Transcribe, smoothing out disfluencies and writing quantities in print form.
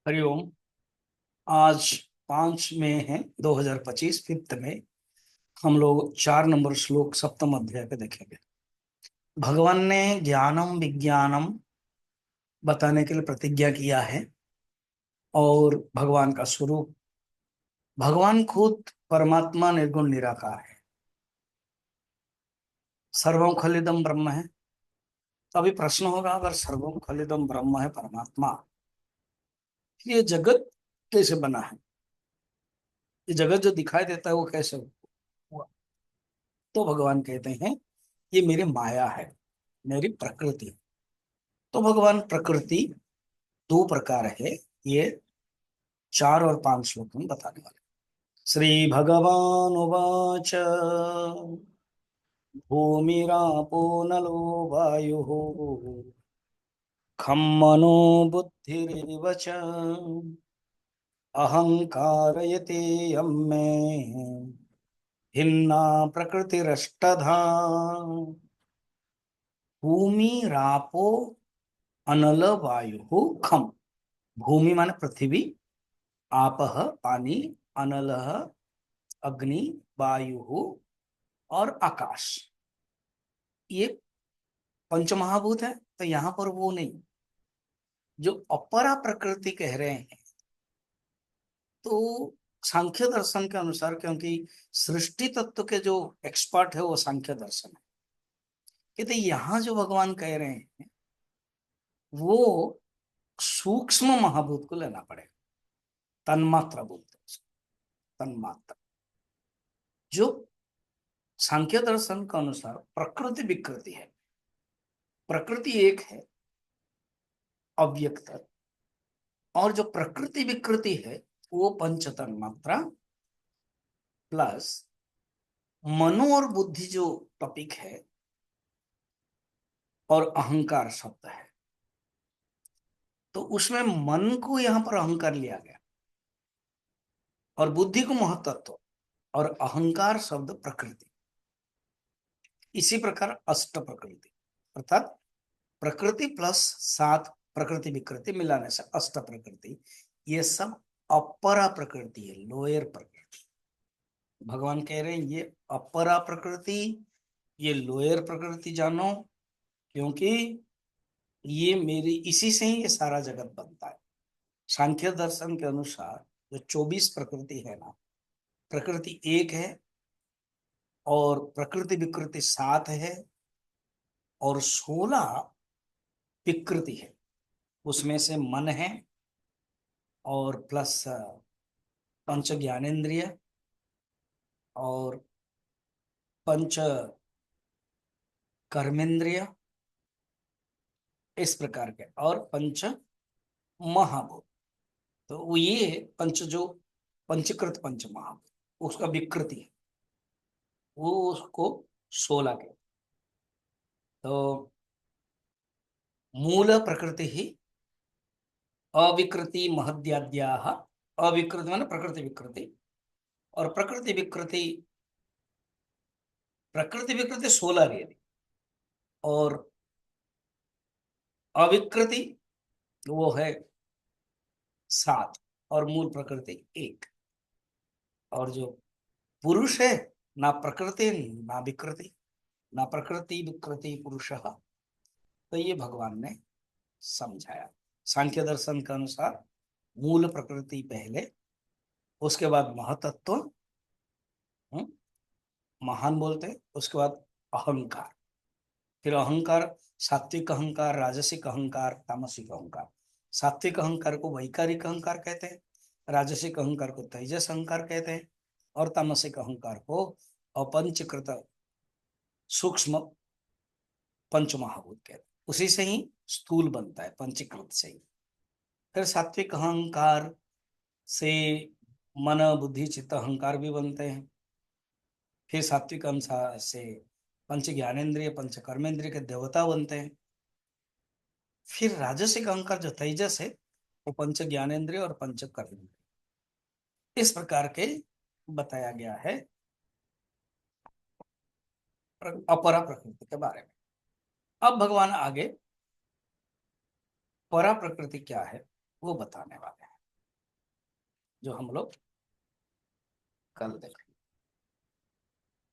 हरिओम। आज 5 मई है 2025, 5 मई। हम लोग 4 नंबर श्लोक सप्तम अध्याय पे देखेंगे। भगवान ने ज्ञानम विज्ञानम बताने के लिए प्रतिज्ञा किया है। और भगवान का स्वरूप, भगवान खुद परमात्मा निर्गुण निराकार है। सर्वम खलिदम ब्रह्म है। तो अभी प्रश्न होगा, अगर सर्वम खलिदम ब्रह्म है परमात्मा, ये जगत कैसे बना है? ये जगत जो दिखाई देता है वो कैसे हुआ? तो भगवान कहते हैं ये मेरी माया है, मेरी प्रकृति। तो भगवान प्रकृति दो प्रकार है, ये 4 और 5 श्लोक में बताने वाले। श्री भगवान उवाच भूमिरापो नलो वायुः खं मनो बुद्धिरिव च अहंकारयते यम्मे भिन्ना प्रकृतिरष्टधा। भूमि रापो अनल वायु खम। भूमि माने पृथ्वी, आपः पानी, अनलः अग्नि, वायु और आकाश, ये पंचमहाभूत है। तो यहाँ पर वो नहीं, जो अपरा प्रकृति कह रहे हैं। तो सांख्य दर्शन के अनुसार, क्योंकि सृष्टि तत्व के जो एक्सपर्ट है वो सांख्य दर्शन है, कहते यहाँ जो भगवान कह रहे हैं वो सूक्ष्म महाभूत को लेना पड़ेगा। तन्मात्रा बोलते हैं उसको, तन्मात्रा। जो सांख्य दर्शन के अनुसार प्रकृति विकृति है। प्रकृति एक है, अव्यक्त। और जो प्रकृति विकृति है वो पंच तन्मात्रा प्लस मनो और बुद्धि जो टॉपिक है, और अहंकार शब्द है। तो उसमें मन को यहां पर अहंकार लिया गया और बुद्धि को महतत्व, और अहंकार शब्द प्रकृति। इसी प्रकार अष्ट प्रकृति, अर्थात प्रकृति प्लस 7 प्रकृति विकृति मिलाने से अष्ट प्रकृति, ये सब अपरा प्रकृति है, लोअर प्रकृति। भगवान कह रहे हैं ये अपरा प्रकृति, ये लोअर प्रकृति जानो, क्योंकि ये मेरी, इसी से ही ये सारा जगत बनता है। सांख्य दर्शन के अनुसार जो 24 प्रकृति है ना, प्रकृति एक है और प्रकृति विकृति 7 है और 16 विकृति है। उसमें से मन है और प्लस पंच ज्ञानेन्द्रिय और पंच कर्मेंद्रिय, इस प्रकार के, और पंच महाभूत। तो वो ये पंच जो पंचकृत पंच महाभूत, उसका विकृति है, वो उसको 16 के। तो मूल प्रकृति ही अविकृति महद्याद्या। अविकृति माने प्रकृति विकृति, और प्रकृति विकृति 16 रही, और अविकृति वो है 7, और मूल प्रकृति 1। और जो पुरुष है, ना प्रकृति ना विकृति, ना प्रकृति विकृति पुरुष। तो ये भगवान ने समझाया। सांख्य दर्शन के अनुसार मूल प्रकृति पहले, उसके बाद महतत्व, महान बोलते हैं, उसके बाद अहंकार, फिर अहंकार, सात्विक अहंकार, राजसिक अहंकार, तामसिक अहंकार। सात्विक अहंकार को वैकारिक अहंकार कहते हैं, राजसिक अहंकार को तेजस अहंकार कहते हैं, और तामसिक अहंकार को अपंचकृत सूक्ष्म पंचमहाभूत कहते हैं। उसी से ही स्थूल बनता है, पंचीकृत से ही। फिर सात्विक अहंकार से मन बुद्धि चित्त अहंकार भी बनते हैं। फिर सात्विक अंश से पंच ज्ञानेन्द्रिय पंच कर्मेंद्रिय के देवता बनते हैं। फिर राजसिक अहंकार जो तेजस है, वो पंच ज्ञानेन्द्रिय और पंच कर्मेंद्रिय, इस प्रकार के बताया गया है अपरा प्रकृति के बारे में। अब भगवान आगे परा प्रकृति क्या है वो बताने वाले हैं। जो हम लोग कल देख